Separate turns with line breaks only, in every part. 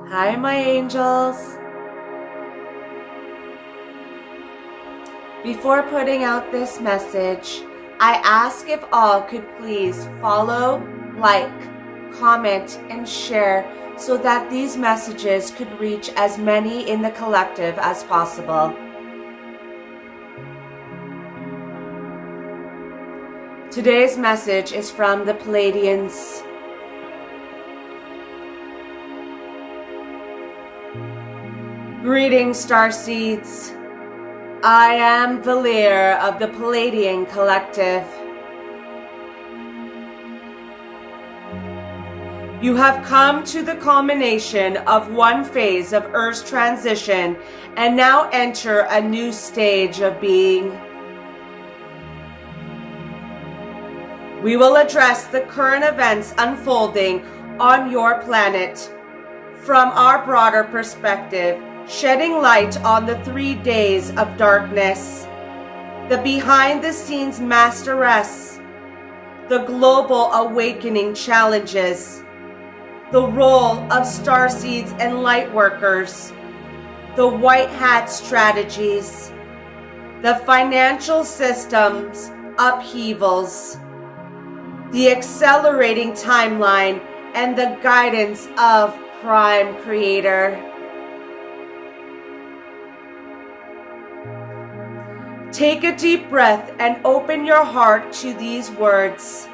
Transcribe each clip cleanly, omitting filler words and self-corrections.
Hi, my angels. Before putting out this message, I ask if all could please follow, like, comment, and share so that these messages could reach as many in the collective as possible. Today's message is from the Pleiadians. Greetings, starseeds. I am Valir of the Pleiadian Collective. You have come to the culmination of one phase of Earth's transition and now enter a new stage of being. We will address the current events unfolding on your planet from our broader perspective, shedding light on the 3 days of darkness, the behind-the-scenes masteress, the global awakening challenges, the role of starseeds and lightworkers, the white hat strategies, the financial systems upheavals, the accelerating timeline, and the guidance of Prime Creator. Take a deep breath and open your heart to these words.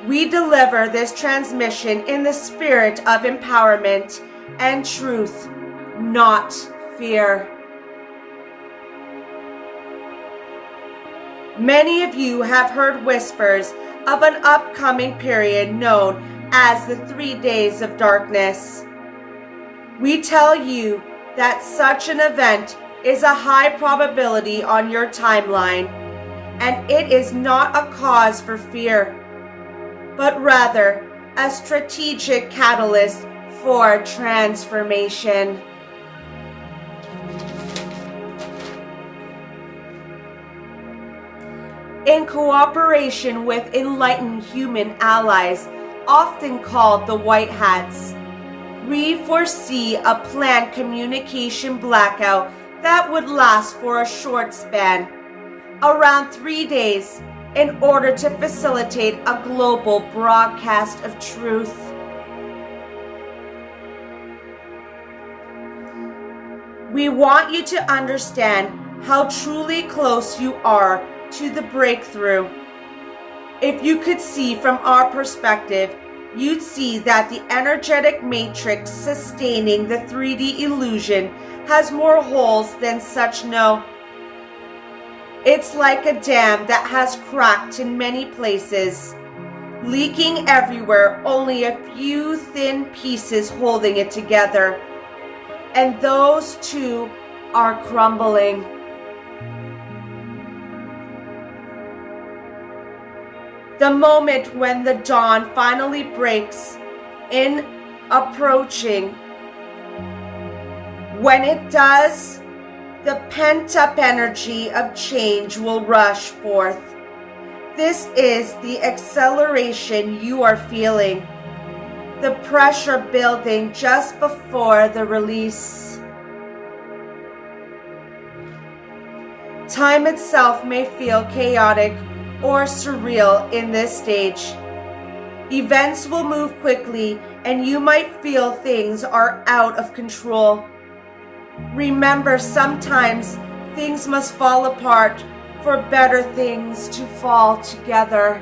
We deliver this transmission in the spirit of empowerment and truth, not fear. Many of you have heard whispers of an upcoming period known as the 3 days of darkness. We tell you that such an event is a high probability on your timeline, and it is not a cause for fear, but rather a strategic catalyst for transformation. In cooperation with enlightened human allies, often called the White Hats, we foresee a planned communication blackout that would last for a short span, around 3 days, in order to facilitate a global broadcast of truth. We want you to understand how truly close you are to the breakthrough. If you could see from our perspective, you'd see that the energetic matrix sustaining the 3D illusion has more holes than such know. It's like a dam that has cracked in many places, leaking everywhere, only a few thin pieces holding it together. And those two are crumbling. The moment when the dawn finally breaks in approaching. When it does, the pent-up energy of change will rush forth. This is the acceleration you are feeling, the pressure building just before the release. Time itself may feel chaotic or surreal in this stage. Events will move quickly and you might feel things are out of control. Remember, sometimes things must fall apart for better things to fall together.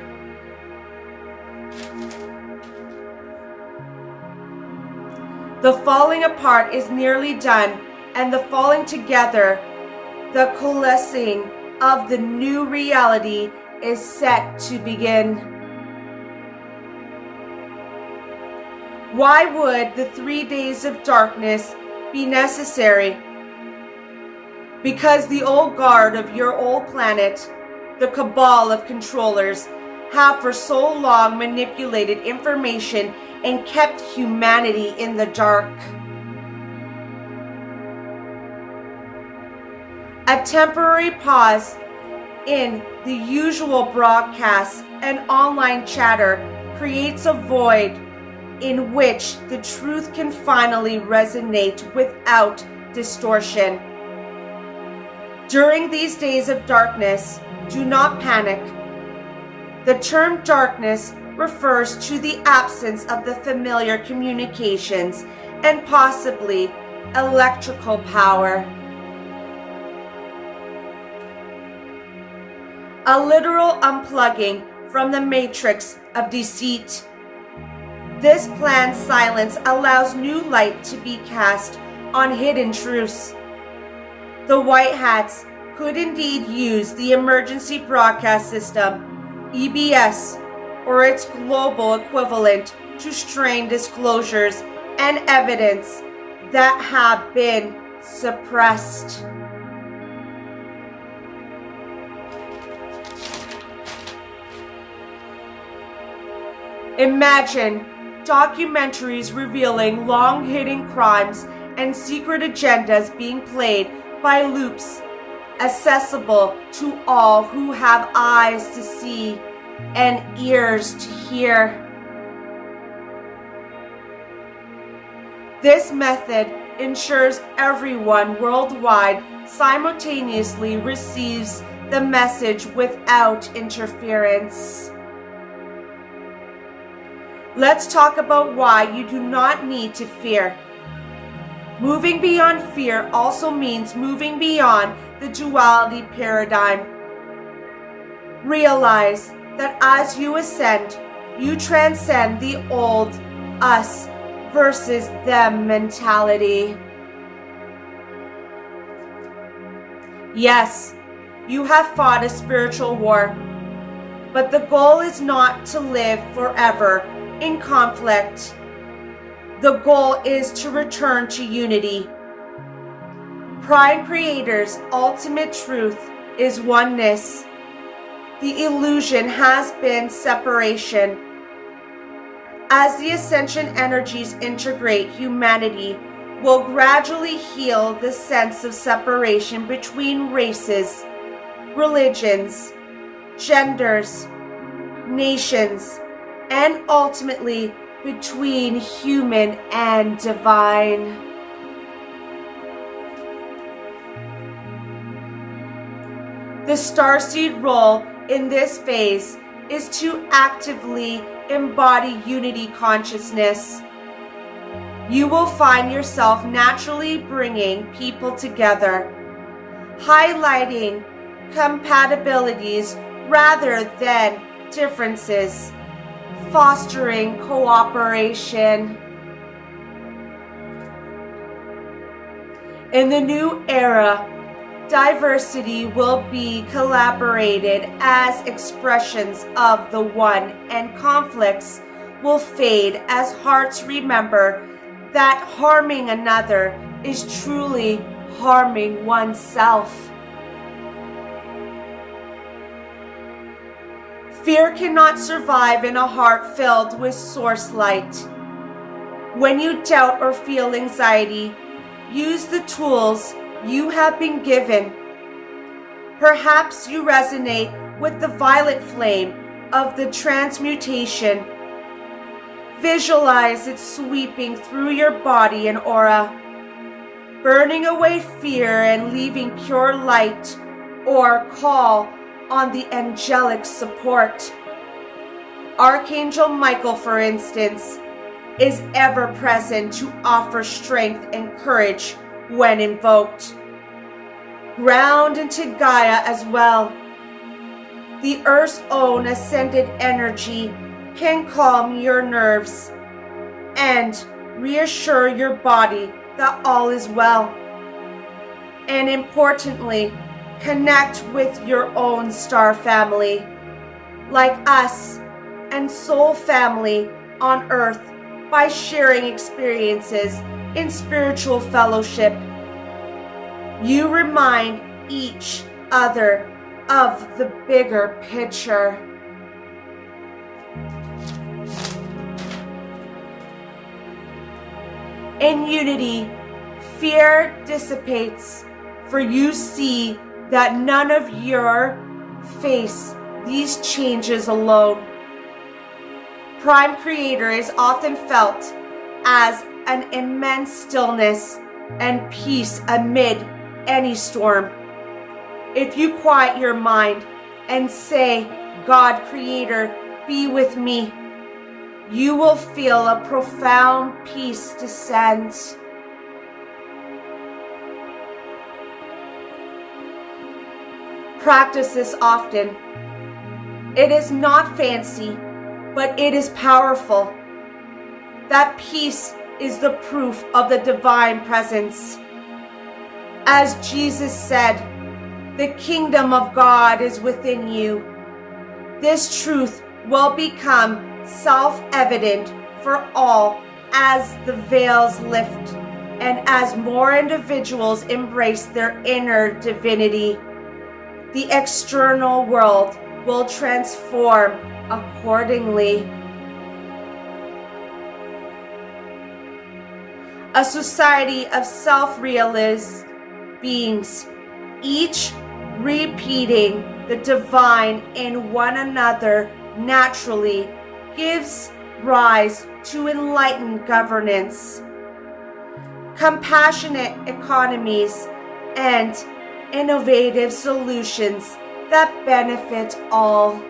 The falling apart is nearly done, and the falling together, the coalescing of the new reality is set to begin. Why would the 3 days of darkness be necessary? Because the old guard of your old planet, the cabal of controllers, have for so long manipulated information and kept humanity in the dark. A temporary pause in the usual broadcasts and online chatter creates a void in which the truth can finally resonate without distortion. During these days of darkness, do not panic. The term darkness refers to the absence of the familiar communications and possibly electrical power. A literal unplugging from the matrix of deceit. This planned silence allows new light to be cast on hidden truths. The White Hats could indeed use the Emergency Broadcast System, EBS, or its global equivalent to strain disclosures and evidence that have been suppressed. Imagine documentaries revealing long-hidden crimes and secret agendas being played by loops, accessible to all who have eyes to see and ears to hear. This method ensures everyone worldwide simultaneously receives the message without interference. Let's talk about why you do not need to fear. Moving beyond fear also means moving beyond the duality paradigm. Realize that as you ascend, you transcend the old us versus them mentality. Yes, you have fought a spiritual war, but the goal is not to live forever in conflict. The goal is to return to unity. Prime Creator's ultimate truth is oneness. The illusion has been separation. As the ascension energies integrate, humanity will gradually heal the sense of separation between races, religions, genders, nations, and ultimately between human and divine. The starseed role in this phase is to actively embody unity consciousness. You will find yourself naturally bringing people together, highlighting compatibilities rather than differences, fostering cooperation. In the new era, diversity will be collaborated as expressions of the one, and conflicts will fade as hearts remember that harming another is truly harming oneself. Fear cannot survive in a heart filled with source light. When you doubt or feel anxiety, use the tools you have been given. Perhaps you resonate with the violet flame of the transmutation. Visualize it sweeping through your body and aura, burning away fear and leaving pure light, or call on the angelic support. Archangel Michael, for instance, is ever present to offer strength and courage when invoked. Ground into Gaia as well. The Earth's own ascended energy can calm your nerves and reassure your body that all is well. And importantly, connect with your own star family, like us, and soul family on Earth by sharing experiences in spiritual fellowship. You remind each other of the bigger picture. In unity, fear dissipates, for you see that none of you face these changes alone. Prime Creator is often felt as an immense stillness and peace amid any storm. If you quiet your mind and say, God Creator, be with me, you will feel a profound peace descend. Practice this often. It is not fancy, but it is powerful. That peace is the proof of the divine presence. As Jesus said, the kingdom of God is within you. This truth will become self-evident for all as the veils lift and as more individuals embrace their inner divinity. The external world will transform accordingly. A society of self-realized beings, each repeating the divine in one another naturally, gives rise to enlightened governance, compassionate economies, and innovative solutions that benefit all.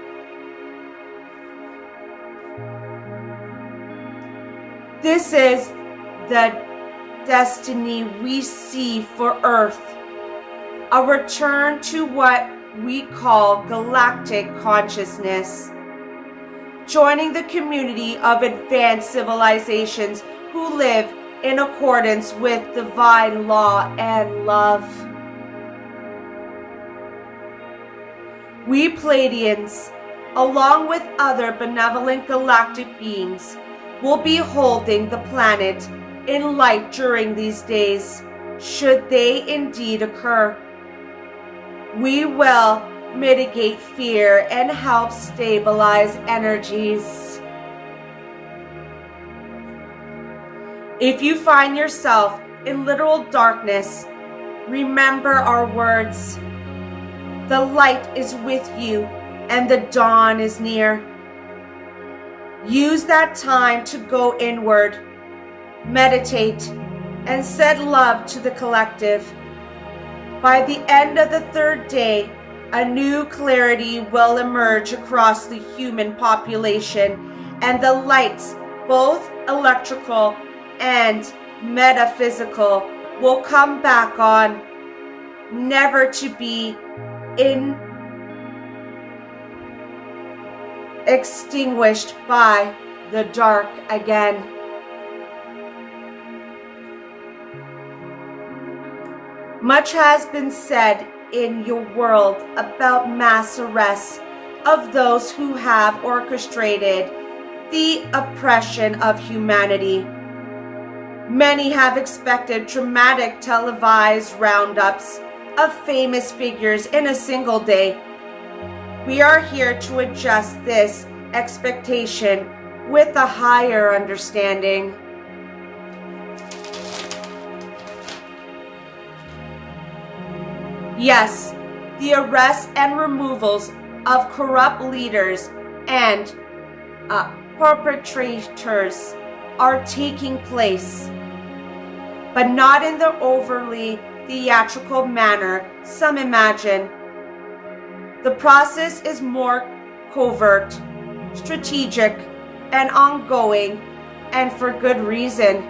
This is the destiny we see for Earth, a return to what we call galactic consciousness, joining the community of advanced civilizations who live in accordance with divine law and love. We Pleiadians, along with other benevolent galactic beings, will be holding the planet in light during these days, should they indeed occur. We will mitigate fear and help stabilize energies. If you find yourself in literal darkness, remember our words. The light is with you and the dawn is near. Use that time to go inward, meditate, and send love to the collective. By the end of the third day, a new clarity will emerge across the human population, and the lights, both electrical and metaphysical, will come back on, never to be extinguished by the dark again. Much has been said in your world about mass arrests of those who have orchestrated the oppression of humanity. Many have expected dramatic televised roundups of famous figures in a single day. We are here to adjust this expectation with a higher understanding. Yes, the arrests and removals of corrupt leaders and perpetrators are taking place, but not in the overly theatrical manner some imagine. The process is more covert, strategic, and ongoing, and for good reason.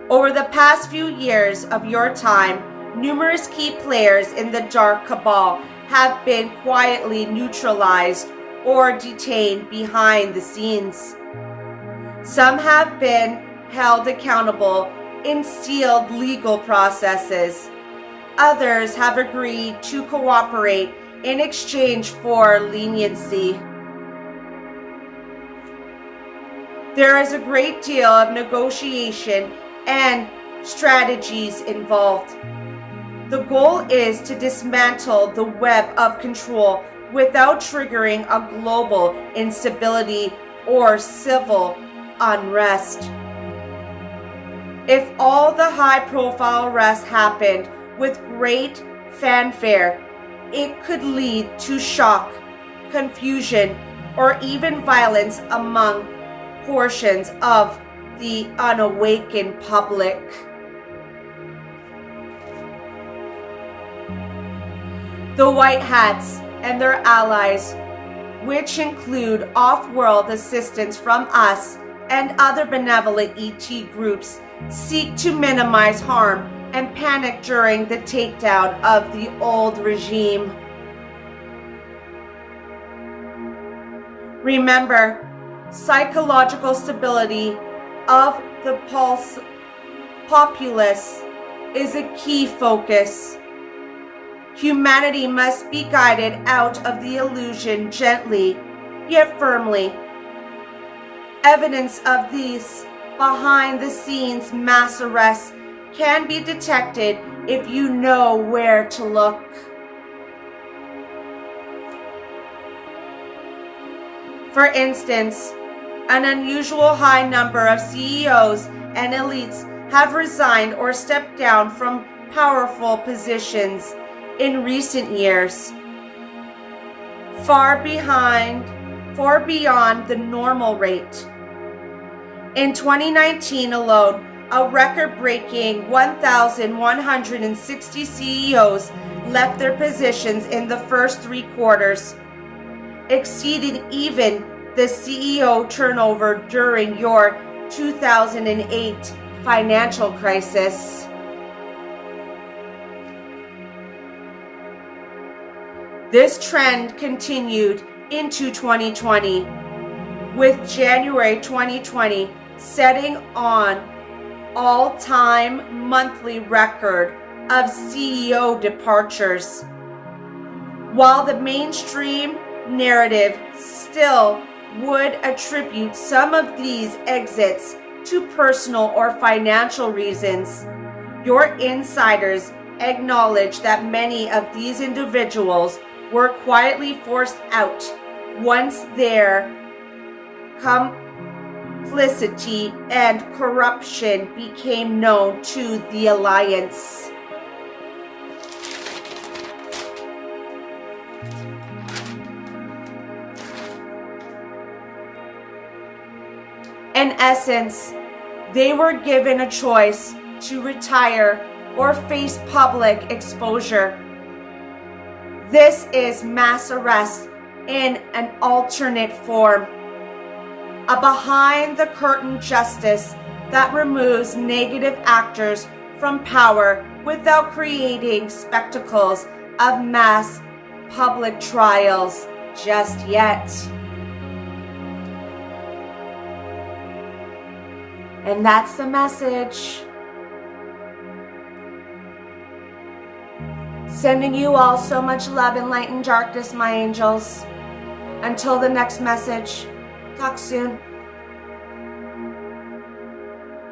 Over the past few years of your time, numerous key players in the Dark Cabal have been quietly neutralized or detained behind the scenes. Some have been held accountable in sealed legal processes. Others have agreed to cooperate in exchange for leniency. There is a great deal of negotiation and strategies involved. The goal is to dismantle the web of control without triggering a global instability or civil unrest. If all the high-profile arrests happened with great fanfare, it could lead to shock confusion, or even violence among portions of the unawakened public. The White Hats and their allies, which include off-world assistance from us and other benevolent ET groups, seek to minimize harm and panic during the takedown of the old regime. Remember, psychological stability of the populace is a key focus. Humanity must be guided out of the illusion gently, yet firmly. Evidence of these behind-the-scenes mass arrests can be detected if you know where to look. For instance, an unusual high number of CEOs and elites have resigned or stepped down from powerful positions in recent years, far beyond the normal rate. In 2019 alone, a record-breaking 1,160 CEOs left their positions in the first 3 quarters, exceeding even the CEO turnover during your 2008 financial crisis. This trend continued into 2020, with January 2020 setting an all-time monthly record of CEO departures. While the mainstream narrative still would attribute some of these exits to personal or financial reasons, your insiders acknowledge that many of these individuals were quietly forced out once their complicity and corruption became known to the Alliance. In essence, they were given a choice to retire or face public exposure. This is mass arrest in an alternate form. A behind-the-curtain justice that removes negative actors from power without creating spectacles of mass public trials just yet. And that's the message. Sending you all so much love and light and darkness, my angels. Until the next message, talk soon.